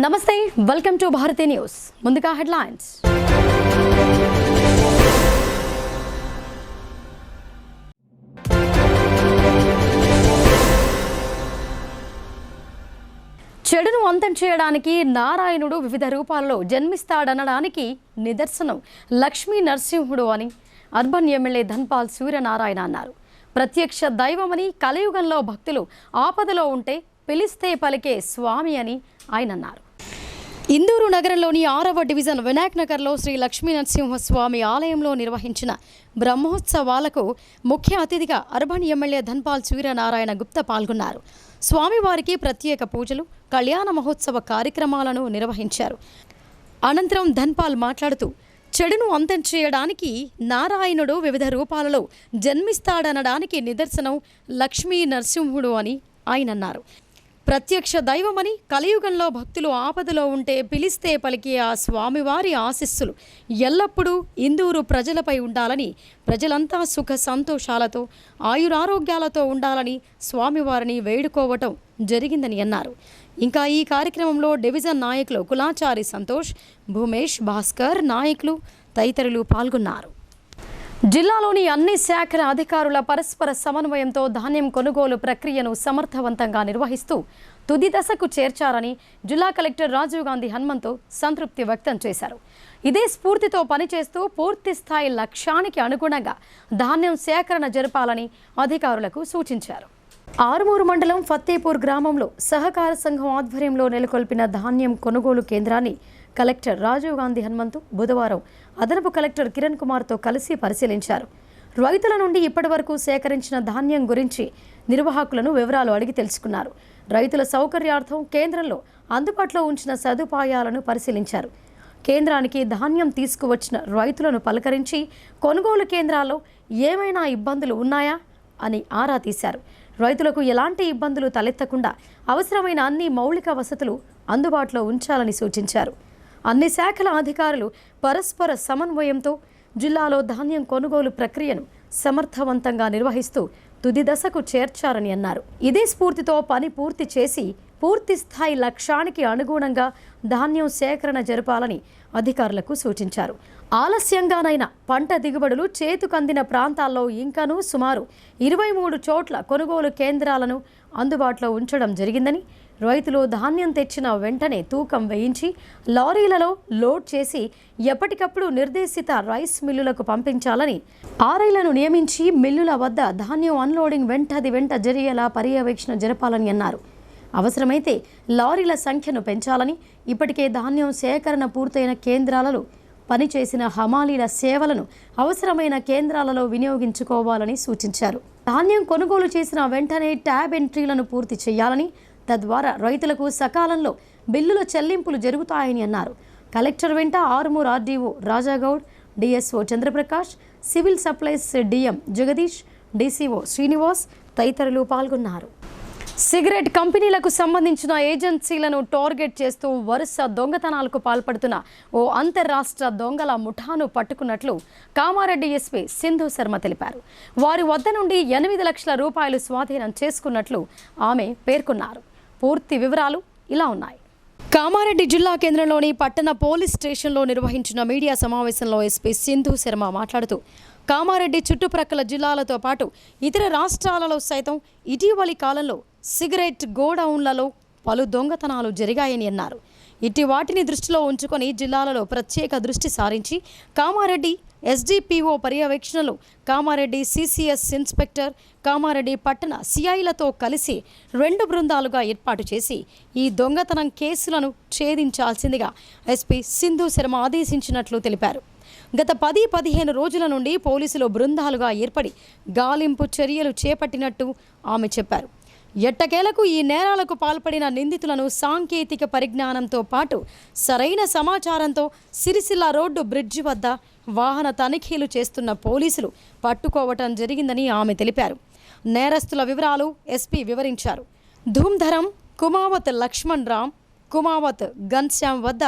నమస్తే, welcome to Bharati news. ముందుగా headlines. చెడును అంతం చేయడానికి నారాయణుడు వివిధ రూపాలలో జన్మిస్తాడనడానికి నిదర్శనం లక్ష్మీ నరసింహుడు అని అర్బన్ ఎమ్మెల్యే ధన్పాల్ సూర్యనారాయణ అన్నారు. ప్రత్యక్ష దైవమని, కలియుగంలో భక్తులు ఆపదలో ఉంటే పిలిస్తే పలికే స్వామి అని ఆయన అన్నారు. ఇందూరు నగరంలోని 6వ డివిజన్ వినాయక్ నగర్లో శ్రీ లక్ష్మీ నరసింహస్వామి ఆలయంలో నిర్వహించిన బ్రహ్మోత్సవాలకు ముఖ్య అతిథిగా అర్బన్ ఎమ్మెల్యే ధన్పాల్ సూర్యనారాయణ గుప్తా పాల్గొన్నారు. స్వామివారికి ప్రత్యేక పూజలు, కళ్యాణ మహోత్సవ కార్యక్రమాలను నిర్వహించారు. అనంతరం ధన్పాల్ మాట్లాడుతూ, చెడును అంతం చేయడానికి నారాయణుడు వివిధ రూపాలలో జన్మిస్తాడనడానికి నిదర్శనం లక్ష్మీ నరసింహుడు అని ఆయన అన్నారు. ప్రత్యక్ష దైవమని, కలియుగంలో భక్తులు ఆపదలో ఉంటే పిలిస్తే పలికే ఆ స్వామివారి ఆశీస్సులు ఎల్లప్పుడూ ఇందూరు ప్రజలపై ఉండాలని, ప్రజలంతా సుఖ సంతోషాలతో ఆయురారోగ్యాలతో ఉండాలని స్వామివారిని వేడుకోవటం జరిగిందని అన్నారు. ఇంకా ఈ కార్యక్రమంలో డివిజన్ నాయకులు కులాచారి సంతోష్, భూమేష్, భాస్కర్ నాయకులు తదితరులు పాల్గొన్నారు. జిల్లాలోని అన్ని శాఖల అధికారుల పరస్పర సమన్వయంతో ధాన్యం కొనుగోలు ప్రక్రియను సమర్థవంతంగా నిర్వహిస్తూ తుది దశకు చేర్చారని జిల్లా కలెక్టర్ రాజీవ్ గాంధీ హనుమంతు సంతృప్తి వ్యక్తం చేశారు. ఇదే స్ఫూర్తితో పనిచేస్తూ పూర్తి స్థాయి లక్ష్యానికి అనుగుణంగా ధాన్యం సేకరణ జరపాలని అధికారులకు సూచించారు. ఆరుమూరు మండలం ఫత్తేపూర్ గ్రామంలో సహకార సంఘం ఆధ్వర్యంలో నెలకొల్పిన ధాన్యం కొనుగోలు కేంద్రాన్ని కలెక్టర్ రాజీవ్ గాంధీ హనుమంతు బుధవారం అదనపు కలెక్టర్ కిరణ్ కుమార్తో కలిసి పరిశీలించారు. రైతుల నుండి ఇప్పటి వరకు సేకరించిన ధాన్యం గురించి నిర్వాహకులను వివరాలు అడిగి తెలుసుకున్నారు. రైతుల సౌకర్యార్థం కేంద్రంలో అందుబాటులో ఉంచిన సదుపాయాలను పరిశీలించారు. కేంద్రానికి ధాన్యం తీసుకువచ్చిన రైతులను పలకరించి కొనుగోలు కేంద్రాల్లో ఏమైనా ఇబ్బందులు ఉన్నాయా అని ఆరా తీశారు. రైతులకు ఎలాంటి ఇబ్బందులు తలెత్తకుండా అవసరమైన అన్ని మౌలిక వసతులు అందుబాటులో ఉంచాలని సూచించారు. అన్ని శాఖల అధికారులు పరస్పర సమన్వయంతో జిల్లాలో ధాన్యం కొనుగోలు ప్రక్రియను సమర్థవంతంగా నిర్వహిస్తూ తుది దశకు చేర్చారని అన్నారు. ఇదే స్ఫూర్తితో పని పూర్తి చేసి పూర్తి స్థాయి లక్ష్యానికి అనుగుణంగా ధాన్యం సేకరణ జరపాలని అధికారులకు సూచించారు. ఆలస్యంగానైనా పంట దిగుబడులు చేతుకందిన ప్రాంతాల్లో ఇంకనూ సుమారు 23 చోట్ల కొనుగోలు కేంద్రాలను అందుబాటులో ఉంచడం జరిగిందని, రైతులు ధాన్యం తెచ్చిన వెంటనే తూకం వేయించి లారీలలో లోడ్ చేసి ఎప్పటికప్పుడు నిర్దేశిత రైస్ మిల్లులకు పంపించాలని, ఆర్ఐలను నియమించి మిల్లుల వద్ద ధాన్యం అన్లోడింగ్ వెంట జరిగేలా పర్యవేక్షణ జరపాలని అన్నారు. అవసరమైతే లారీల సంఖ్యను పెంచాలని, ఇప్పటికే ధాన్యం సేకరణ పూర్తయిన కేంద్రాలలో పనిచేసిన హమాలీల సేవలను అవసరమైన కేంద్రాలలో వినియోగించుకోవాలని సూచించారు. ధాన్యం కొనుగోలు చేసిన వెంటనే ట్యాబ్ ఎంట్రీలను పూర్తి చేయాలని, తద్వారా రైతులకు సకాలంలో బిల్లుల చెల్లింపులు జరుగుతాయని అన్నారు. కలెక్టర్ వెంట Armoor RDO Raja Goud, DSO Chandra Prakash, civil supplies DM Jagadish, DCO Srinivas తదితరులు పాల్గొన్నారు. సిగరెట్ కంపెనీలకు సంబంధించిన ఏజెన్సీలను టార్గెట్ చేస్తూ వరుస దొంగతనాలకు పాల్పడుతున్న ఓ అంతర్రాష్ట్ర దొంగల ముఠాను పట్టుకున్నట్లు కామారెడ్డి ఎస్పీ సింధు శర్మ తెలిపారు. వారి వద్ద నుండి 8 లక్షల రూపాయలు స్వాధీనం చేసుకున్నట్లు ఆమె పేర్కొన్నారు. పూర్తి వివరాలు ఇలా ఉన్నాయి. కామారెడ్డి జిల్లా కేంద్రంలోని పట్టణ పోలీస్ స్టేషన్లో నిర్వహించిన మీడియా సమావేశంలో ఎస్పీ సింధు శర్మ మాట్లాడుతూ, కామారెడ్డి చుట్టుప్రక్కల జిల్లాలతో పాటు ఇతర రాష్ట్రాలలో సైతం ఇటీవలి కాలంలో సిగరెట్ గోడౌన్లలో పలు దొంగతనాలు జరిగాయని అన్నారు. ఇటు వాటిని దృష్టిలో ఉంచుకొని జిల్లాలలో ప్రత్యేక దృష్టి సారించి కామారెడ్డి ఎస్డిపిఓ పర్యవేక్షణలో కామారెడ్డి సిసిఎస్ ఇన్స్పెక్టర్, కామారెడ్డి పట్టణ సిఐలతో కలిసి 2 బృందాలుగా ఏర్పాటు చేసి ఈ దొంగతనం కేసులను ఛేదించాల్సిందిగా ఎస్పీ సింధు శర్మ ఆదేశించినట్లు తెలిపారు. గత 10-15 రోజుల నుండి పోలీసులు బృందాలుగా ఏర్పడి గాలింపు చర్యలు చేపట్టినట్టు ఆమె చెప్పారు. ఎట్టకేలకు ఈ నేరాలకు పాల్పడిన నిందితులను సాంకేతిక పరిజ్ఞానంతో పాటు సరైన సమాచారంతో సిరిసిల్ల రోడ్డు బ్రిడ్జి వద్ద వాహన తనిఖీలు చేస్తున్న పోలీసులు పట్టుకోవటం జరిగిందని ఆమె తెలిపారు. నేరస్తుల వివరాలు ఎస్పీ వివరించారు. ధూమ్ధరం, కుమావత్ లక్ష్మణ్ రామ్, కుమావత్ ఘన్శ్యామ్ వద్ద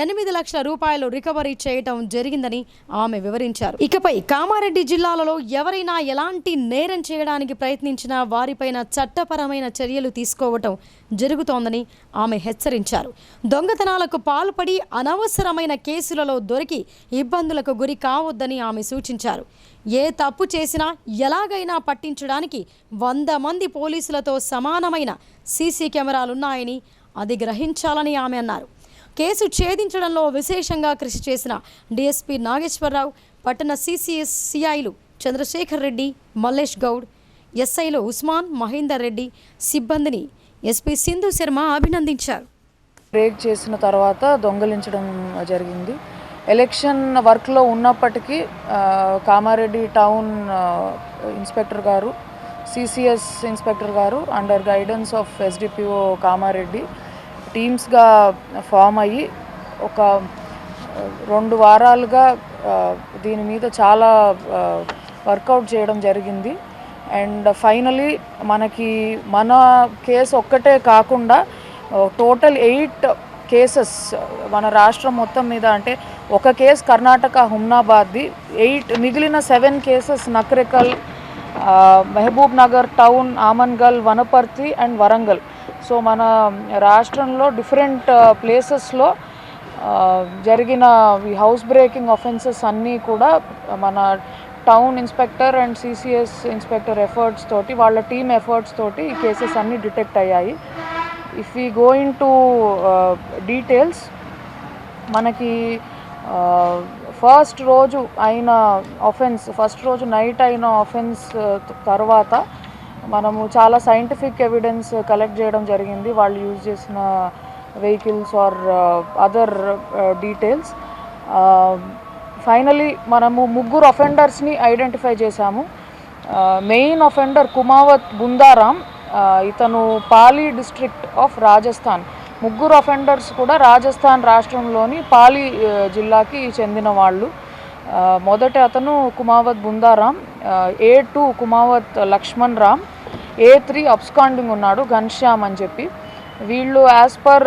8 లక్షల రూపాయలు రికవరీ చేయటం జరిగిందని ఆమె వివరించారు. ఇకపై కామారెడ్డి జిల్లాలలో ఎవరైనా ఎలాంటి నేరం చేయడానికి ప్రయత్నించినా వారిపైన చట్టపరమైన చర్యలు తీసుకోవటం జరుగుతోందని ఆమె హెచ్చరించారు. దొంగతనాలకు పాల్పడి అనవసరమైన కేసులలో దొరికి ఇబ్బందులకు గురి కావద్దని ఆమె సూచించారు. ఏ తప్పు చేసినా ఎలాగైనా పట్టించడానికి 100 మంది పోలీసులతో సమానమైన సీసీ కెమెరాలున్నాయని అది గ్రహించాలని ఆమె అన్నారు. కేసు ఛేదించడంలో విశేషంగా కృషి చేసిన డీఎస్పీ నాగేశ్వరరావు, పట్టణ సిఐలు చంద్రశేఖర్ రెడ్డి, మల్లేష్ గౌడ్, ఎస్ఐలు ఉస్మాన్, మహేందర్ రెడ్డి సిబ్బందిని ఎస్పీ సింధు శర్మ అభినందించారు. బ్రేక్ చేసిన తర్వాత దొంగలించడం జరిగింది. ఎలక్షన్ వర్క్లో ఉన్నప్పటికీ కామారెడ్డి టౌన్ ఇన్స్పెక్టర్ గారు, సిసిఎస్ ఇన్స్పెక్టర్ గారు under guidance of SDPO Kamareddy టీమ్స్గా ఫామ్ అయ్యి ఒక 2 వారాలుగా దీని మీద చాలా వర్కౌట్ చేయడం జరిగింది. అండ్ ఫైనలీ మన కేసు ఒక్కటే కాకుండా టోటల్ 8 కేసెస్ మన రాష్ట్రం మొత్తం మీద, అంటే ఒక కేసు కర్ణాటక హుమ్నాబాద్ది, 8 మిగిలిన 7 cases Nakrekal, Mahabubnagar town, Amangal, Wanaparthy and Warangal. So మన రాష్ట్రంలో డిఫరెంట్ ప్లేసెస్లో జరిగిన ఈ హౌస్ బ్రేకింగ్ ఆఫెన్సెస్ అన్నీ కూడా మన town inspector and CCS inspector efforts తోటి, వాళ్ళ టీమ్ ఎఫర్ట్స్ తోటి ఈ కేసెస్ అన్నీ డిటెక్ట్ అయ్యాయి. If we go in to details, మనకి ఫస్ట్ రోజు నైట్ అయిన ఆఫెన్స్ తర్వాత మనము చాలా సైంటిఫిక్ ఎవిడెన్స్ కలెక్ట్ చేయడం జరిగింది. వాళ్ళు యూజ్ చేసిన vehicles or other details. Finally మనము 3 అఫెండర్స్ని ఐడెంటిఫై చేశాము. మెయిన్ అఫెండర్ కుమావత్ బుందారాం, ఇతను Pali district of Rajasthan. 3 offenders కూడా రాజస్థాన్ రాష్ట్రంలోని పాలి జిల్లాకి చెందిన వాళ్ళు. మొదటి అతను Kumawat Bundaram, A2 Kumawat Laxman Ram, A3 absconding ఉన్నాడు ఘన్శ్యామ్ అని చెప్పి. వీళ్ళు as per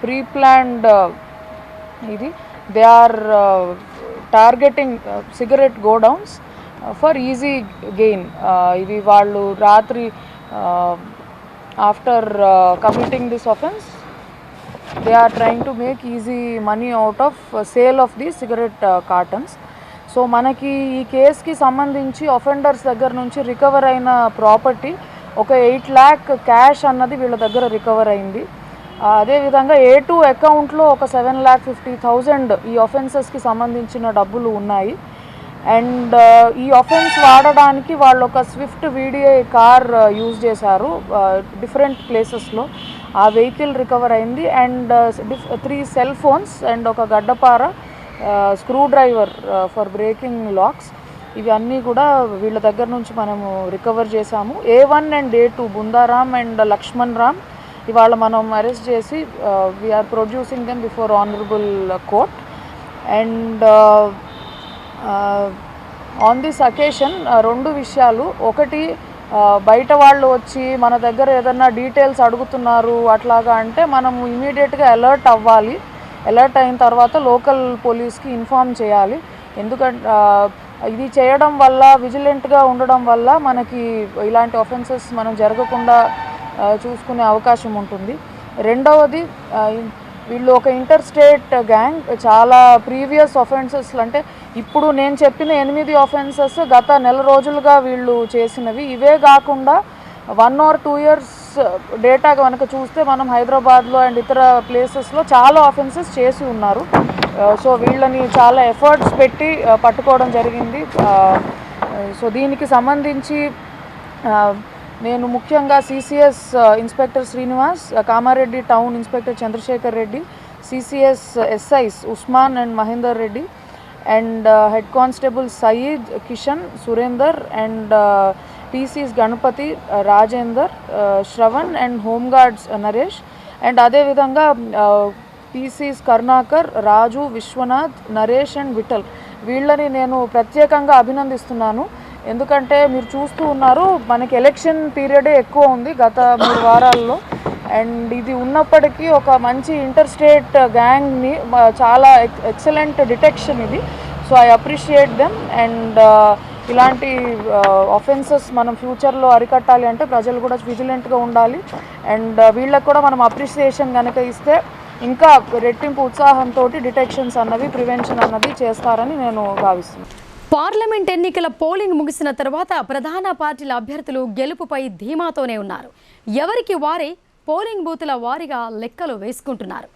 pre planned they are targeting cigarette godowns for easy gain. ఇవి వాళ్ళు రాత్రి after committing this offense, they are trying to make easy money out of sale of the cigarette cartons. So మనకి ఈ కేసుకి సంబంధించి offenders దగ్గర నుంచి recover అయిన ప్రాపర్టీ ఒక 8 lakh క్యాష్ అన్నది వీళ్ళ దగ్గర రికవర్ అయింది. అదేవిధంగా A2 అకౌంట్లో ఒక 7,50,000 ఈ అఫెన్సెస్కి సంబంధించిన డబ్బులు ఉన్నాయి. అండ్ ఈ అఫెన్స్ వాడడానికి వాళ్ళు ఒక స్విఫ్ట్ VDI కార్ యూజ్ చేశారు డిఫరెంట్ ప్లేసెస్లో. ఆ వెహికల్ రికవర్ అయింది. అండ్ 3 సెల్ ఫోన్స్ అండ్ ఒక గడ్డపార, screwdriver for breaking locks, ఇవన్నీ కూడా వీళ్ళ దగ్గర నుంచి మనము రికవర్ చేశాము. A1 and A2 Bundaram and Laxman Ram ఇవాళ మనం అరెస్ట్ చేసి we're producing them before honourable court. And on this occasion 2 విషయాలు. ఒకటి, బయట వాళ్ళు వచ్చి మన దగ్గర ఏదన్నా డీటెయిల్స్ అడుగుతున్నారు అట్లాగా అంటే మనము ఇమీడియట్గా అలర్ట్ అవ్వాలి. అలర్ట్ అయిన తర్వాత లోకల్ పోలీస్కి ఇన్ఫామ్ చేయాలి. ఎందుకంటే ఇది చేయడం వల్ల, విజిలెంట్గా ఉండడం వల్ల మనకి ఇలాంటి ఆఫెన్సెస్ మనం జరగకుండా చూసుకునే అవకాశం ఉంటుంది. రెండవది, వీళ్ళు ఒక ఇంటర్ స్టేట్ గ్యాంగ్. చాలా ప్రీవియస్ ఆఫెన్సెస్, అంటే ఇప్పుడు నేను చెప్పిన 8 ఆఫెన్సెస్ గత 1 నెల రోజులుగా వీళ్ళు చేసినవి. ఇవే కాకుండా 1 or 2 years డేటా కనుక చూస్తే మనం హైదరాబాద్లో అండ్ ఇతర ప్లేసెస్లో చాలా ఆఫెన్సెస్ చేసి ఉన్నారు. సో వీళ్ళని చాలా ఎఫర్ట్స్ పెట్టి పట్టుకోవడం జరిగింది. సో దీనికి సంబంధించి నేను ముఖ్యంగా CCS inspector Srinivas, Kamareddy town inspector Chandrashekar Reddy, CCS SIs Usman and Mahender Reddy, and head constable Sayeed, Kishan, Surender, and PCs Ganapathi, Rajender, Sravan and home guards Naresh, and అదేవిధంగా పీసీస్ కరుణాకర్, రాజు, విశ్వనాథ్, నరేష్ అండ్ విఠల్, వీళ్ళని నేను ప్రత్యేకంగా అభినందిస్తున్నాను. ఎందుకంటే మీరు చూస్తూ ఉన్నారు, మనకి ఎలక్షన్ పీరియడే ఎక్కువ ఉంది గత 3 వారాల్లో. అండ్ ఇది ఉన్నప్పటికీ ఒక మంచి ఇంటర్ స్టేట్ గ్యాంగ్ని చాలా ఎక్సలెంట్ డిటెక్షన్ ఇది. So I appreciate them. And ఇలాంటి ఆఫెన్సెస్ మనం ఫ్యూచర్లో అరికట్టాలి అంటే ప్రజలు కూడా విజిలెంట్గా ఉండాలి. అండ్ వీళ్ళకి కూడా మనం అప్రిషియేషన్ కనుక ఇస్తే ఇంకా రెట్టింపు ఉత్సాహంతో డిటెక్షన్స్ అన్నవి ప్రివెన్షన్ అన్నది చేస్తారని నేను భావిస్తున్నాను. పార్లమెంట్ ఎన్నికల పోలింగ్ ముగిసిన తర్వాత ప్రధాన పార్టీల అభ్యర్థులు గెలుపుపై ధీమాతోనే ఉన్నారు. ఎవరికి వారే పోలింగ్ బూతుల వారీగా లెక్కలు వేసుకుంటున్నారు.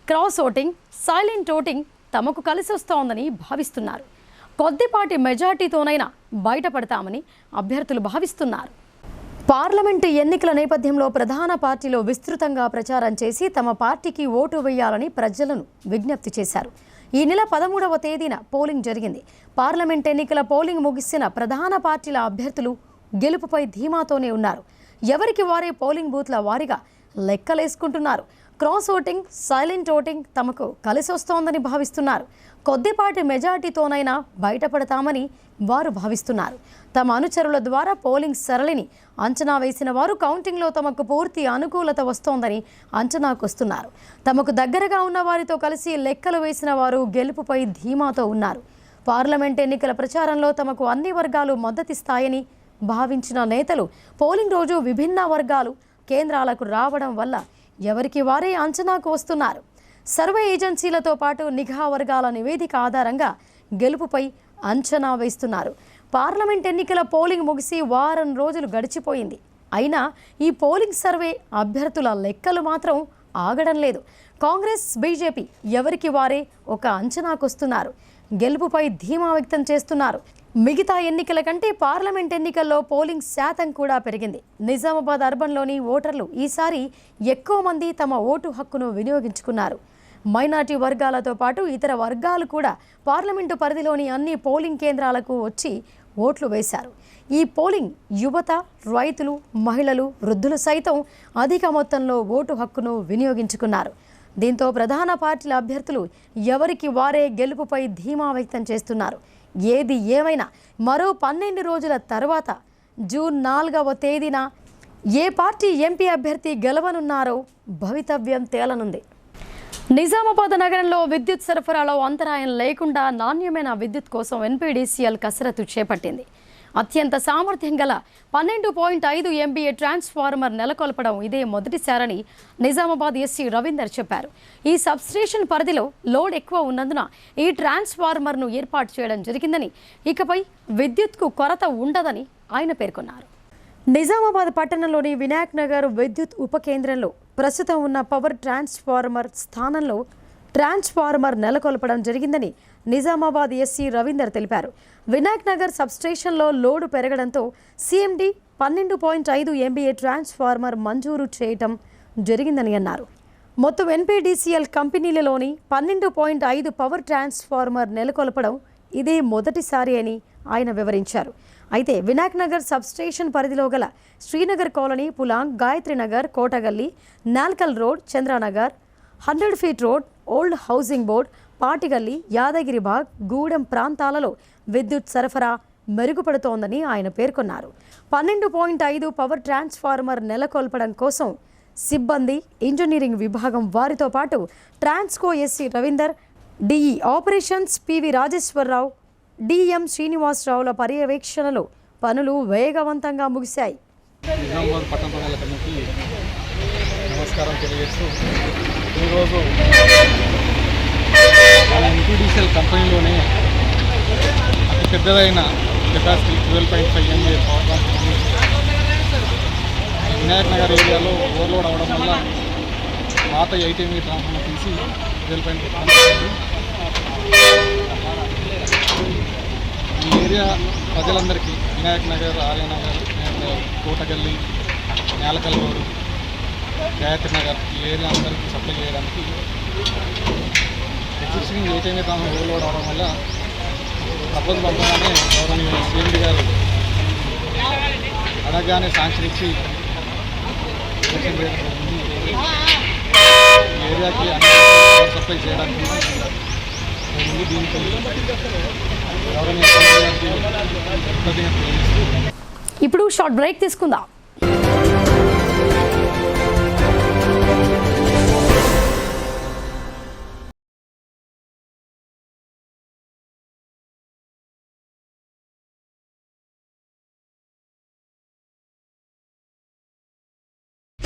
క్రాస్ ఓటింగ్, సైలెంట్ ఓటింగ్ తమకు కలిసి వస్తోందని భావిస్తున్నారు. కొద్దిపాటి మెజార్టీతోనైనా బయటపడతామని అభ్యర్థులు భావిస్తున్నారు. పార్లమెంటు ఎన్నికల నేపథ్యంలో ప్రధాన పార్టీలో విస్తృతంగా ప్రచారం చేసి తమ పార్టీకి ఓటు వేయాలని ప్రజలను విజ్ఞప్తి చేశారు. ఈ నెల 13వ తేదీన పోలింగ్ జరిగింది. పార్లమెంట్ ఎన్నికల పోలింగ్ ముగిసిన ప్రధాన పార్టీల అభ్యర్థులు గెలుపుపై ధీమాతోనే ఉన్నారు. ఎవరికి వారే పోలింగ్ బూత్ల వారీగా లెక్కలేసుకుంటున్నారు. క్రాస్ ఓటింగ్, సైలెంట్ ఓటింగ్ తమకు కలిసి వస్తోందని భావిస్తున్నారు. కొద్దిపాటి మెజార్టీతోనైనా బయటపడతామని వారు భావిస్తున్నారు. తమ అనుచరుల ద్వారా పోలింగ్ సరళిని అంచనా వేసిన వారు కౌంటింగ్లో తమకు పూర్తి అనుకూలత వస్తోందని అంచనాకొస్తున్నారు. తమకు దగ్గరగా ఉన్న వారితో కలిసి లెక్కలు వేసిన వారు గెలుపుపై ధీమాతో ఉన్నారు. పార్లమెంట్ ఎన్నికల ప్రచారంలో తమకు అన్ని వర్గాలు మద్దతిస్తాయని భావించిన నేతలు పోలింగ్ రోజు విభిన్న వర్గాలు కేంద్రాలకు రావడం వల్ల ఎవరికి వారే అంచనాకు వస్తున్నారు. సర్వే ఏజెన్సీలతో పాటు నిఘా వర్గాల నివేదిక ఆధారంగా గెలుపుపై అంచనా వేస్తున్నారు. పార్లమెంట్ ఎన్నికల పోలింగ్ ముగిసి వారం రోజులు గడిచిపోయింది. అయినా ఈ పోలింగ్ సర్వే అభ్యర్థుల లెక్కలు మాత్రం ఆగడం లేదు. కాంగ్రెస్, బీజేపీ ఎవరికి వారే ఒక అంచనాకు వస్తున్నారు. గెలుపుపై ధీమా వ్యక్తం చేస్తున్నారు. మిగతా ఎన్నికల కంటే పార్లమెంట్ ఎన్నికల్లో పోలింగ్ శాతం కూడా పెరిగింది. నిజామాబాద్ అర్బన్లోని ఓటర్లు ఈసారి ఎక్కువ మంది తమ ఓటు హక్కును వినియోగించుకున్నారు. మైనార్టీ వర్గాలతో పాటు ఇతర వర్గాలు కూడా పార్లమెంటు పరిధిలోని అన్ని పోలింగ్ కేంద్రాలకు వచ్చి ఓట్లు వేశారు. ఈ పోలింగ్ యువత, రైతులు, మహిళలు, వృద్ధులు సైతం అధిక మొత్తంలో ఓటు హక్కును వినియోగించుకున్నారు. దీంతో ప్రధాన పార్టీల అభ్యర్థులు ఎవరికి వారే గెలుపుపై ధీమా వ్యక్తం చేస్తున్నారు. ఏది ఏమైనా మరో 12 రోజుల తర్వాత జూన్ 4వ తేదీన ఏ పార్టీ ఎంపీ అభ్యర్థి గెలవనున్నారో భవితవ్యం తేలనుంది. నిజామాబాద్ నగరంలో విద్యుత్ సరఫరాలో అంతరాయం లేకుండా నాణ్యమైన విద్యుత్ కోసం ఎన్పీడీసీఎల్ కసరత్తు చేపట్టింది. అత్యంత సామర్థ్యం గల 12.5 MVA ట్రాన్స్ఫార్మర్ నెలకొల్పడం ఇదే మొదటిసారని నిజామాబాద్ ఎస్సీ రవీందర్ చెప్పారు. ఈ సబ్స్టేషన్ పరిధిలో లోడ్ ఎక్కువ ఉన్నందున ఈ ట్రాన్స్ఫార్మర్ను ఏర్పాటు చేయడం జరిగిందని, ఇకపై విద్యుత్కు కొరత ఉండదని ఆయన పేర్కొన్నారు. నిజామాబాద్ పట్టణంలోని వినాయక్ నగర్ విద్యుత్ ఉప కేంద్రంలో ప్రస్తుతం ఉన్న పవర్ ట్రాన్స్ఫార్మర్ స్థానంలో ట్రాన్స్ఫార్మర్ నెలకొల్పడం జరిగిందని నిజామాబాద్ ఎస్సీ రవీందర్ తెలిపారు. వినాయక్ నగర్ సబ్స్టేషన్లో లోడు పెరగడంతో సిఎండి 12.5 MVA ట్రాన్స్ఫార్మర్ మంజూరు చేయటం జరిగిందని అన్నారు. మొత్తం ఎన్పీడీసీఎల్ కంపెనీలలోని 12.5 పవర్ ట్రాన్స్ఫార్మర్ నెలకొల్పడం ఇదే మొదటిసారి అని ఆయన వివరించారు. అయితే వినాయక్ నగర్ సబ్స్టేషన్ పరిధిలో గల Srinagar colony, Pulang, Gayatri Nagar, Kotagalli, Nalkal road, Chandranagar, 100 feet road, old housing board, Patigalli, Yadagiri Bagh, Gudem ప్రాంతాలలో విద్యుత్ సరఫరా మెరుగుపడుతోందని ఆయన పేర్కొన్నారు. 12.5 పవర్ ట్రాన్స్ఫార్మర్ నెలకొల్పడం కోసం సిబ్బంది, ఇంజనీరింగ్ విభాగం వారితో పాటు Transco SE Ravinder, DE operations PV Rajeshwararao, DM శ్రీనివాసరావుల పర్యవేక్షణలో పనులు వేగవంతంగా ముగిశాయి. నిజామాబాద్ పట్టణ ప్రజల కమిటీ నమస్కారం తెలియజేస్తూ ఈరోజు ఎన్పీడీసీఎల్ కంపెనీలోనే అతి పెద్దదైన capacity 12.5 MVA power plant Vinayak Nagar ఏరియాలో ఓవర్లోడ్ అవ్వడం వల్ల పాత 8 MVA ట్రాన్స్ఫార్మర్ తీసి 12.5 ఈ ఏరియా ప్రజలందరికీ వినాయక్ నగర్, ఆర్యనగర్, కోటగల్లి, నేలకల్ రోడ్, గాయత్రి నగర్ ఈ ఏరియా అందరికీ సప్లై చేయడానికి ఎగ్జిస్టింగ్ 8 MVA ట్రాన్స్ఫార్మర్ ఓవర్లోడ్ అవడం వల్ల ప్రపోజల్ పంపగానే గౌరవనీయ సిఎండి గారు అడగగానే శాంక్షన్ ఇచ్చి ఎలక్షన్ చేయడం జరిగింది. ఈ ఏరియాకి అన్ని పవర్ సప్లై చేయడానికి దీనికి గౌరవనీయ సిఎండి గారికి కృతజ్ఞతలు తెలియజేస్తూ ఇప్పుడు షార్ట్ బ్రేక్ తీసుకుందాం.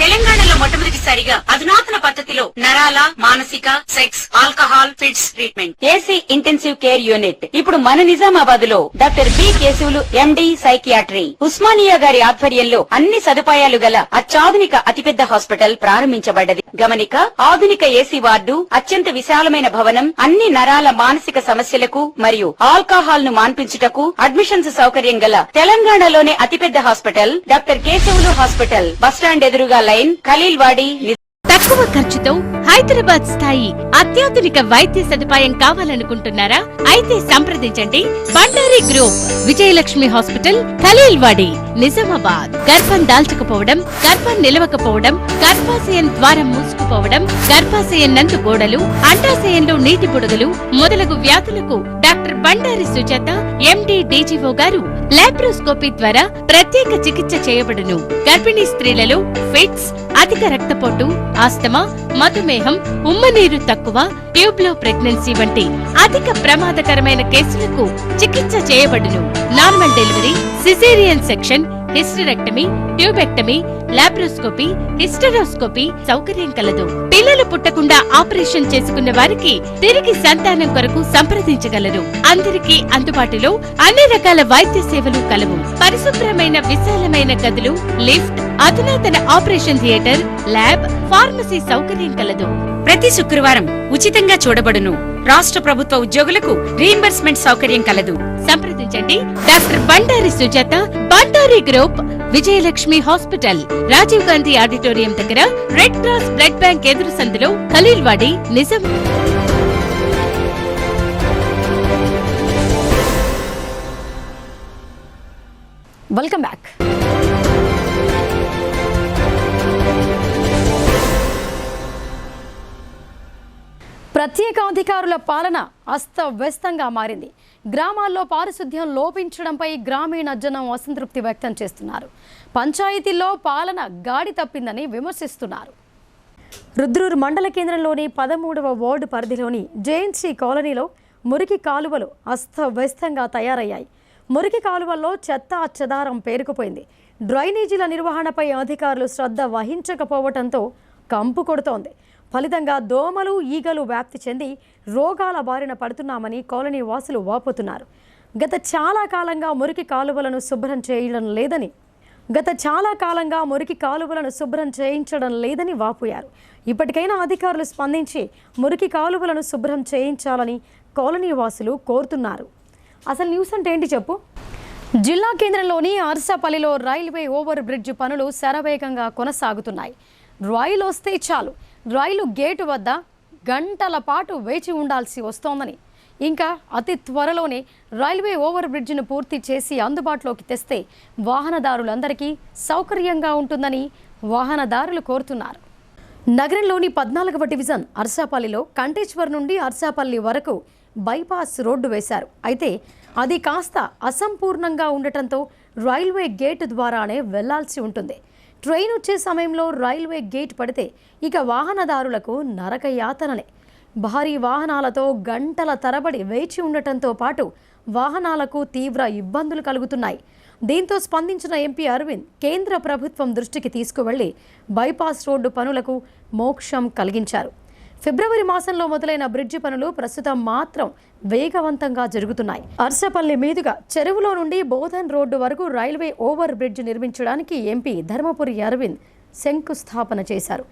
తెలంగాణలో మొట్టమొదటిసారిగా అధునాతన పద్ధతిలో నరాల మానసిక sex alcohol fits treatment AC intensive care unit ఇప్పుడు మన నిజామాబాద్ లో doctor B Keshavulu MD psychiatry Osmania గారి ఆధ్వర్యంలో అన్ని సదుపాయాలు గల అత్యాధునిక అతిపెద్ద హాస్పిటల్ ప్రారంభించబడ్డది. గమనిక ఆధునిక ఏసీ వార్డు, అత్యంత విశాలమైన భవనం, అన్ని నరాల మానసిక సమస్యలకు మరియు ఆల్కహాల్ ను మాన్పించుటకు అడ్మిషన్స్ సౌకర్యం గల తెలంగాణలోనే అతిపెద్ద hospital doctor Keshavulu hospital bus stand ఎదురుగా లైన్ ఖలీల్వాడి. తక్కువ ఖర్చుతో హైదరాబాద్ స్థాయి అత్యాధునిక వైద్య సదుపాయం కావాలనుకుంటున్నారా? అయితే సంప్రదించండి బండారి గ్రూప్, విజయలక్ష్మి హాస్పిటల్, ఖలీల్వాడి, నిజామాబాద్. గర్భం దాల్చకపోవడం, గర్భం నిలవకపోవడం, గర్భాశయం ద్వారం మూసుకుపోవడం, గర్భాశయం నందు గోడలు, అండాశయంలో నీటి బుడగలు మొదలగు వ్యాధులకు డాక్టర్ బండారి సుజాత ఎండి డీజీఓ గారు లాప్రోస్కోపీ ద్వారా ప్రత్యేక చికిత్స చేయబడును. గర్భిణీ స్త్రీలలో ఫిట్స్, అధిక రక్తపోటు, ఆస్తమా, మధుమేహం, ఉమ్మనీరు తక్కువ, ట్యూబ్లో ప్రెగ్నెన్సీ వంటి అధిక ప్రమాదకరమైన కేసులకు చికిత్స చేయబడును. Normal delivery, caesarean section, hysterectomy, tubectomy, laparoscopy, hysteroscopy సౌకర్యం కలదు. పిల్లలు పుట్టకుండా ఆపరేషన్ చేసుకున్న వారికి తిరిగి సంతానం కొరకు సంప్రదించగలరు. అందరికీ అందుబాటులో అన్ని రకాల వైద్య సేవలు కలవు. పరిశుభ్రమైన విశాలమైన గదులు, లిఫ్ట్, అధునాతన ఆపరేషన్ థియేటర్, ల్యాబ్, ఫార్మసీ సౌకర్యం కలదు. ప్రతి శుక్రవారం ఉచితంగా చూడబడును. రాష్ట్ర ప్రభుత్వ ఉద్యోగులకు రీయింబర్స్మెంట్ సౌకర్యం కలదు. సంప్రదించండి doctor Bandari Sujatha, Bandari group, Vijayalakshmi hospital, Rajiv Gandhi auditorium దగ్గర, రెడ్ క్రాస్ బ్లడ్ బ్యాంక్ ఎదురు సందులో, ఖలీల్వాడి, నిజాం. Welcome back. ప్రత్యేక అధికారుల పాలన అస్తవ్యస్తంగా మారింది. గ్రామాల్లో పారిశుద్ధ్యం లోపించడంపై గ్రామీణ జనం అసంతృప్తి వ్యక్తం చేస్తున్నారు. పంచాయతీల్లో పాలన గాడి తప్పిందని విమర్శిస్తున్నారు. రుద్రూరు మండల కేంద్రంలోని 13వ వార్డు పరిధిలోని జేఎన్సీ కాలనీలో మురికి కాలువలు అస్తవ్యస్తంగా తయారయ్యాయి. మురికి కాలువల్లో చెత్త చెదారం పేరుకుపోయింది. డ్రైనేజీల నిర్వహణపై అధికారులు శ్రద్ధ వహించకపోవడంతో కంపు కొడుతోంది. ఫలితంగా దోమలు, ఈగలు వ్యాప్తి చెంది రోగాల బారిన పడుతున్నామని కాలనీ వాసులు వాపోతున్నారు. గత చాలా కాలంగా మురికి కాలువలను శుభ్రం చేయించడం లేదని వాపోయారు. ఇప్పటికైనా అధికారులు స్పందించి మురికి కాలువలను శుభ్రం చేయించాలని కాలనీ వాసులు కోరుతున్నారు. అసలు న్యూస్ అంటే ఏంటి చెప్పు. జిల్లా కేంద్రంలోని అర్సాపల్లిలో రైల్వే ఓవర్ బ్రిడ్జ్ పనులు శరవేగంగా కొనసాగుతున్నాయి. రైలు వస్తే చాలు, రైలు గేటు వద్ద గంటల పాటు వేచి ఉండాల్సి వస్తోందని, ఇంకా అతి త్వరలోనే రైల్వే ఓవర్ బ్రిడ్జిను పూర్తి చేసి అందుబాటులోకి తెస్తే వాహనదారులందరికీ సౌకర్యంగా ఉంటుందని వాహనదారులు కోరుతున్నారు. నగరంలోని 14వ డివిజన్ అర్సాపల్లిలో కంటేశ్వర్ నుండి అర్సాపల్లి వరకు బైపాస్ రోడ్డు వేశారు. అయితే అది కాస్త అసంపూర్ణంగా ఉండటంతో రైల్వే గేటు ద్వారానే వెళ్లాల్సి ఉంటుంది. ట్రైన్ వచ్చే సమయంలో రైల్వే గేట్ పడితే ఇక వాహనదారులకు నరకయాతననే. భారీ వాహనాలతో గంటల తరబడి వేచి ఉండటంతో పాటు వాహనాలకు తీవ్ర ఇబ్బందులు కలుగుతున్నాయి. దీంతో స్పందించిన ఎంపీ అరవింద్ కేంద్ర ప్రభుత్వం దృష్టికి తీసుకువెళ్లి బైపాస్ రోడ్డు పనులకు మోక్షం కలిగించారు. ఫిబ్రవరి మాసంలో మొదలైన బ్రిడ్జి పనులు ప్రస్తుతం మాత్రం వేగవంతంగా జరుగుతున్నాయి. అర్సపల్లి మీదుగా చెరువులో నుండి బోధన్ రోడ్డు వరకు రైల్వే ఓవర్ బ్రిడ్జ్ నిర్మించడానికి ఎంపీ ధర్మపురి అరవింద్ శంకుస్థాపన చేశారు.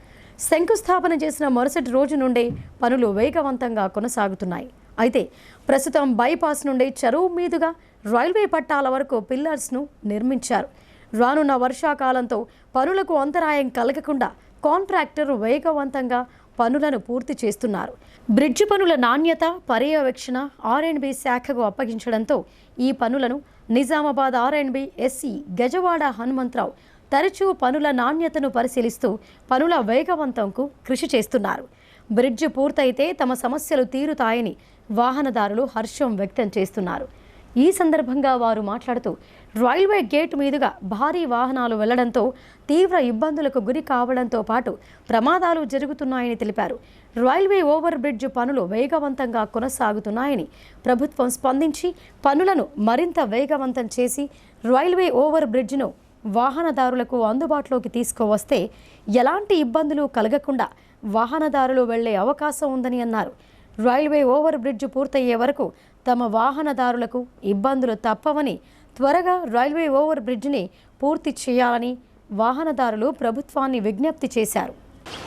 శంకుస్థాపన చేసిన మరుసటి రోజు నుండే పనులు వేగవంతంగా కొనసాగుతున్నాయి. అయితే ప్రస్తుతం బైపాస్ నుండి చెరువు మీదుగా రైల్వే పట్టాల వరకు పిల్లర్స్ను నిర్మించారు. రానున్న వర్షాకాలంతో పనులకు అంతరాయం కలగకుండా కాంట్రాక్టర్ వేగవంతంగా పనులను పూర్తి చేస్తున్నారు. బ్రిడ్జి పనుల నాణ్యత పర్యవేక్షణ R&B శాఖకు అప్పగించడంతో ఈ పనులను నిజామాబాద్ R&B ఎస్సీ గజవాడ హనుమంతరావు తరచూ పనుల నాణ్యతను పరిశీలిస్తూ పనుల వేగవంతంకు కృషి చేస్తున్నారు. బ్రిడ్జి పూర్తయితే తమ సమస్యలు తీరుతాయని వాహనదారులు హర్షం వ్యక్తం చేస్తున్నారు. ఈ సందర్భంగా వారు మాట్లాడుతూ రైల్వే గేట్ మీదుగా భారీ వాహనాలు వెళ్లడంతో తీవ్ర ఇబ్బందులకు గురి కావడంతో పాటు ప్రమాదాలు జరుగుతున్నాయని తెలిపారు. రైల్వే ఓవర్ బ్రిడ్జ్ పనులు వేగవంతంగా కొనసాగుతున్నాయని, ప్రభుత్వం స్పందించి పనులను మరింత వేగవంతం చేసి రైల్వే ఓవర్ బ్రిడ్జ్ను వాహనదారులకు అందుబాటులోకి తీసుకువస్తే ఎలాంటి ఇబ్బందులు కలగకుండా వాహనదారులు వెళ్లే అవకాశం ఉందని అన్నారు. రైల్వే ఓవర్ బ్రిడ్జ్ పూర్తయ్యే వరకు తమ వాహనదారులకు ఇబ్బందులు తప్పవని, త్వరగా రైల్వే ఓవర్ బ్రిడ్జిని పూర్తి చేయాలని వాహనదారులు ప్రభుత్వాన్ని విజ్ఞప్తి చేశారు.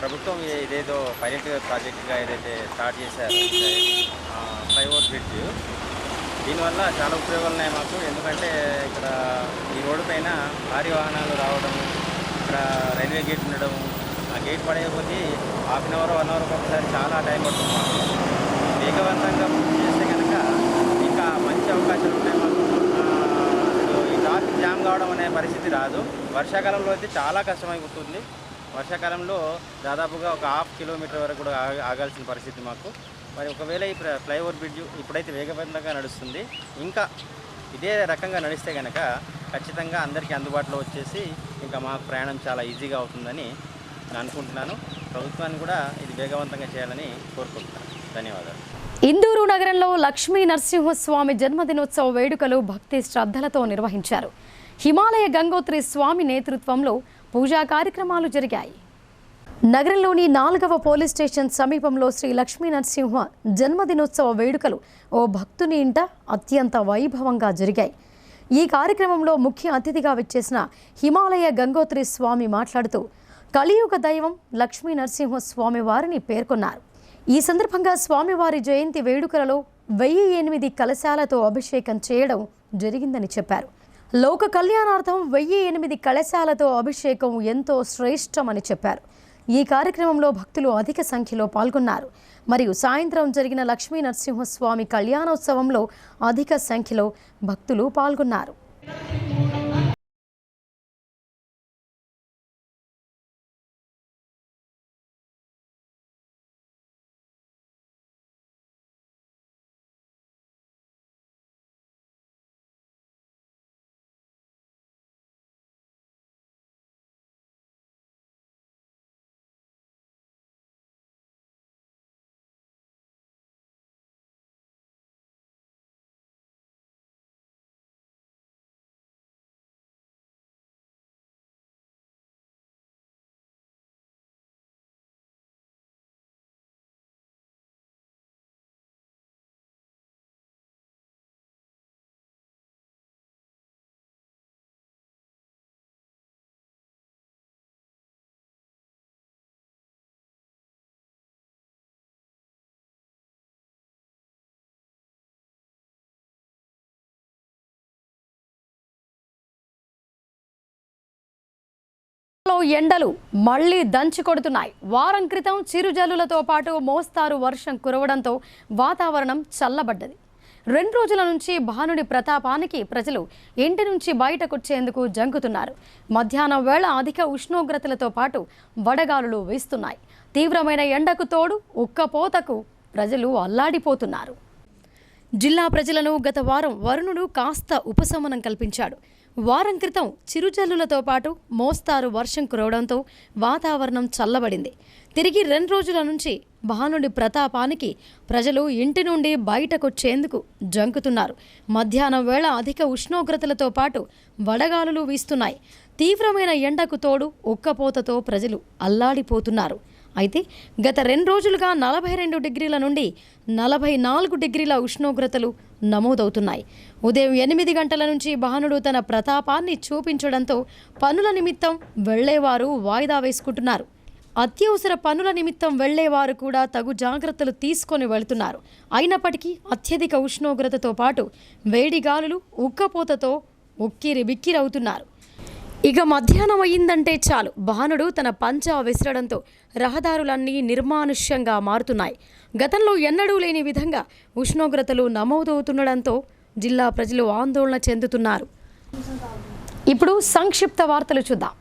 ప్రభుత్వం ఇదేదో పైలట్ ప్రాజెక్టుగా ఏదైతే స్టార్ట్ చేశారో ఫ్లైఓవర్ బ్రిడ్జ్, దీనివల్ల చాలా ఉపయోగాలు ఉన్నాయి మాకు. ఎందుకంటే ఇక్కడ ఈ రోడ్డు పైన భారీ వాహనాలు రావడం, ఇక్కడ రైల్వే గేట్ ఉండడం, ఆ గేట్ పడేయకపోతే హాఫ్ అన్ అవర్ 1 అవర్ ఒకసారి చాలా టైం పడుతుంది మాకు. వేగవంతంగా పూర్తి చేస్తే కనుక ఇంకా మంచి అవకాశాలు ఉన్నాయి మాకు. ఈ ట్రాఫిక్ జామ్ కావడం అనే పరిస్థితి రాదు. వర్షాకాలంలో అయితే చాలా కష్టమైపోతుంది. వర్షాకాలంలో దాదాపుగా ఒక 1/2 కిలోమీటర్ వరకు కూడా ఆగాల్సిన పరిస్థితి మాకు. మరి ఒకవేళ ఈ ఫ్లైఓవర్ బ్రిడ్జ్ ఇప్పుడైతే వేగవంతంగా నడుస్తుంది, ఇంకా ఇదే రకంగా నడిస్తే కనుక ఖచ్చితంగా అందరికీ అందుబాటులో వచ్చేసి ఇంకా మాకు ప్రయాణం చాలా ఈజీగా అవుతుందని నేను అనుకుంటున్నాను. ప్రభుత్వాన్ని కూడా ఇది వేగవంతంగా చేయాలని కోరుకుంటున్నాను. ధన్యవాదాలు. ఇందూరు నగరంలో లక్ష్మీ నరసింహస్వామి జన్మదినోత్సవ వేడుకలు భక్తి శ్రద్ధలతో నిర్వహించారు. హిమాలయ గంగోత్రి స్వామి నేతృత్వంలో పూజా కార్యక్రమాలు జరిగాయి. నగరంలోని 4వ పోలీస్ స్టేషన్ సమీపంలో శ్రీ లక్ష్మీ నరసింహ జన్మదినోత్సవ వేడుకలు ఓ భక్తుని ఇంట అత్యంత వైభవంగా జరిగాయి. ఈ కార్యక్రమంలో ముఖ్య అతిథిగా విచ్చేసిన హిమాలయ గంగోత్రి స్వామి మాట్లాడుతూ కలియుగ దైవం లక్ష్మీ నరసింహ స్వామి వారిని పేర్కొన్నారు. ఈ సందర్భంగా స్వామివారి జయంతి వేడుకలలో 1008 కలశాలతో అభిషేకం చేయడం జరిగిందని చెప్పారు. లోక కళ్యాణార్థం 1008 కలశాలతో అభిషేకం ఎంతో శ్రేష్టమని చెప్పారు. ఈ కార్యక్రమంలో భక్తులు అధిక సంఖ్యలో పాల్గొన్నారు. మరియు సాయంత్రం జరిగిన లక్ష్మీ నరసింహస్వామి కళ్యాణోత్సవంలో అధిక సంఖ్యలో భక్తులు పాల్గొన్నారు. ఎండలు మళ్లీ దంచి కొడుతున్నాయి. వారం క్రితం చిరుజల్లులతో పాటు మోస్తారు వర్షం కురవడంతో వాతావరణం చల్లబడ్డది. 2 రోజుల నుంచి భానుడి ప్రతాపానికి ప్రజలు ఇంటి నుంచి బయటకొచ్చేందుకు జంకుతున్నారు. మధ్యాహ్నం వేళ అధిక ఉష్ణోగ్రతలతో పాటు వడగాలులు వీస్తున్నాయి. తీవ్రమైన ఎండకు తోడు ఉక్కపోతకు ప్రజలు అల్లాడిపోతున్నారు. జిల్లా ప్రజలను గత వారం వరుణుడు కాస్త ఉపశమనం కల్పించాడు. వారం క్రితం చిరుజల్లులతో పాటు మోస్తారు వర్షం కురవడంతో వాతావరణం చల్లబడింది. తిరిగి 2 రోజుల నుంచి భానుడి ప్రతాపానికి ప్రజలు ఇంటి నుండి బయటకొచ్చేందుకు జంకుతున్నారు. మధ్యాహ్నం వేళ అధిక ఉష్ణోగ్రతలతో పాటు వడగాలులు వీస్తున్నాయి. తీవ్రమైన ఎండకు తోడు ఉక్కపోతతో ప్రజలు అల్లాడిపోతున్నారు. అయితే గత 2 రోజులుగా 42 డిగ్రీల నుండి 44 డిగ్రీల ఉష్ణోగ్రతలు నమోదవుతున్నాయి. ఉదయం 8 గంటల నుంచి భానుడు తన ప్రతాపాన్ని చూపించడంతో పనుల నిమిత్తం వెళ్లేవారు వాయిదా వేసుకుంటున్నారు. అత్యవసర పనుల నిమిత్తం వెళ్లేవారు కూడా తగు జాగ్రత్తలు తీసుకొని వెళుతున్నారు. అయినప్పటికీ అత్యధిక ఉష్ణోగ్రతతో పాటు వేడి గాలులు ఉక్కపోతతో ఉక్కిరి బిక్కిరవుతున్నారు. ఇక మధ్యాహ్నం అయ్యిందంటే చాలు భానుడు తన పంజా విసరడంతో రహదారులన్నీ నిర్మానుష్యంగా మారుతున్నాయి. గతంలో ఎన్నడూ లేని విధంగా ఉష్ణోగ్రతలు నమోదవుతుండడంతో జిల్లా ప్రజలు ఆందోళన చెందుతున్నారు. ఇప్పుడు సంక్షిప్త వార్తలు చూద్దాం.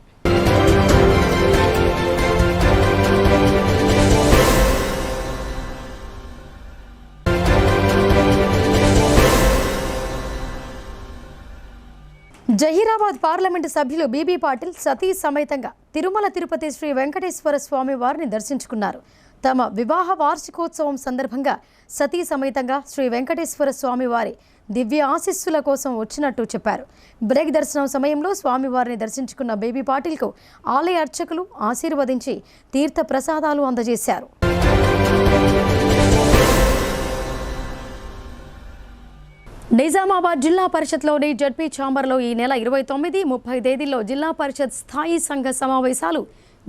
జహీరాబాద్ పార్లమెంటు సభ్యులు బీబీ పాటిల్ సతీ సమేతంగా తిరుమల తిరుపతి శ్రీ వెంకటేశ్వర స్వామి వారిని దర్శించుకున్నారు. తమ వివాహ వార్షికోత్సవం సందర్భంగా సతీ సమేతంగా శ్రీ వెంకటేశ్వర స్వామి వారి దివ్య ఆశీస్సుల కోసం వచ్చినట్టు చెప్పారు. బ్రేక్ దర్శనం సమయంలో స్వామివారిని దర్శించుకున్న బేబీ పాటిల్కు ఆలయ అర్చకులు ఆశీర్వదించి తీర్థ ప్రసాదాలు అందజేశారు. నిజామాబాద్ జిల్లా పరిషత్లోని జడ్పీ ఛాంబర్లో ఈ నెల 29, 30 తేదీల్లో జిల్లా పరిషత్ స్థాయి సంఘ సమావేశాలు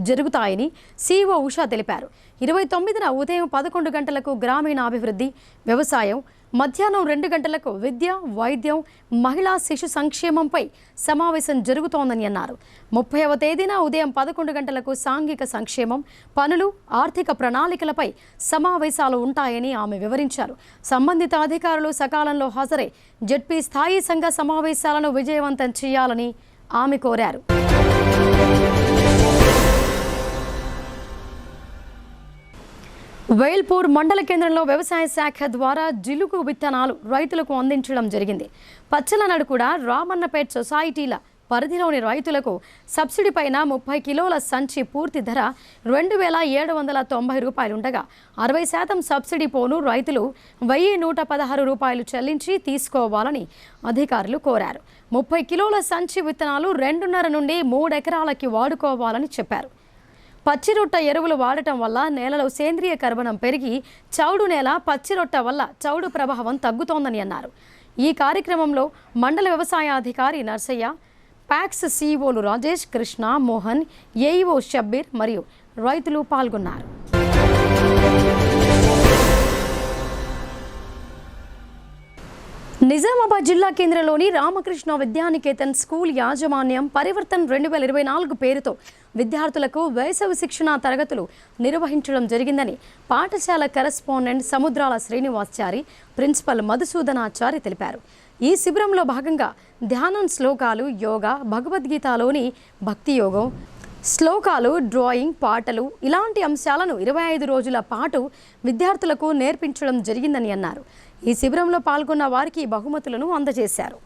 జరుగుతాయని సిఇఓ ఉషా తెలిపారు. 29న ఉదయం 11 గంటలకు గ్రామీణాభివృద్ధి, వ్యవసాయం, మధ్యాహ్నం 2 గంటలకు విద్య, వైద్యం, మహిళా శిశు సంక్షేమంపై సమావేశం జరుగుతోందని అన్నారు. 30వ తేదీన ఉదయం 11 గంటలకు సాంఘిక సంక్షేమం, పనులు, ఆర్థిక ప్రణాళికలపై సమావేశాలు ఉంటాయని ఆమె వివరించారు. సంబంధిత అధికారులు సకాలంలో హాజరై జడ్పీ స్థాయి సంఘ సమావేశాలను విజయవంతం చేయాలని ఆమె కోరారు. వేల్పూర్ మండల కేంద్రంలో వ్యవసాయ శాఖ ద్వారా జిలుగు విత్తనాలు రైతులకు అందించడం జరిగింది. పచ్చలనాడు కూడా రామన్నపేట్ సొసైటీల పరిధిలోని రైతులకు సబ్సిడీ పైన 30 కిలోల సంచి పూర్తి ధర 2,790 రూపాయలుండగా 60% సబ్సిడీ పోను రైతులు 1,116 రూపాయలు చెల్లించి తీసుకోవాలని అధికారులు కోరారు. 30 కిలోల సంచి విత్తనాలు 2.5 నుండి 3 ఎకరాలకి వాడుకోవాలని చెప్పారు. పచ్చిరొట్ట ఎరువులు వాడటం వల్ల నేలలో సేంద్రియ కర్బనం పెరిగి చౌడు నేల పచ్చిరొట్ట వల్ల చౌడు ప్రభావం తగ్గుతోందని అన్నారు. ఈ కార్యక్రమంలో మండల వ్యవసాయాధికారి నర్సయ్య, ప్యాక్స్ సిఇఓలు రాజేష్, కృష్ణ, మోహన్, ఏఈఓ షబ్బీర్ మరియు రైతులు పాల్గొన్నారు. నిజామాబాద్ జిల్లా కేంద్రంలోని రామకృష్ణ విద్యానికేతన్ స్కూల్ యాజమాన్యం పరివర్తన్ 2024 పేరుతో విద్యార్థులకు వేసవి శిక్షణ తరగతులు నిర్వహించడం జరిగిందని పాఠశాల కరెస్పాండెంట్ సముద్రాల శ్రీనివాచారి, ప్రిన్సిపల్ మధుసూదనాచారి తెలిపారు. ఈ శిబిరంలో భాగంగా ధ్యానం, శ్లోకాలు, యోగా, భగవద్గీతలోని భక్తి యోగం, శ్లోకాలు, డ్రాయింగ్, పాటలు ఇలాంటి అంశాలను 25 రోజుల పాటు విద్యార్థులకు నేర్పించడం జరిగిందని అన్నారు. ఈ శిబిరంలో పాల్గొన్న వారికి బహుమతులను అందజేశారు.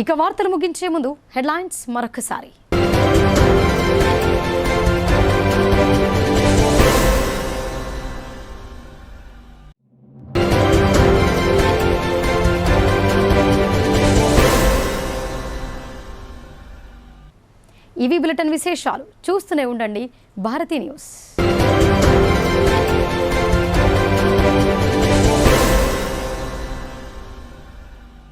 ఇక వార్తలు ముగించే ముందు హెడ్లైన్స్ మరొకసారి. ఇవి బులెటిన్ విశేషాలు. చూస్తూనే ఉండండి భారతీ న్యూస్.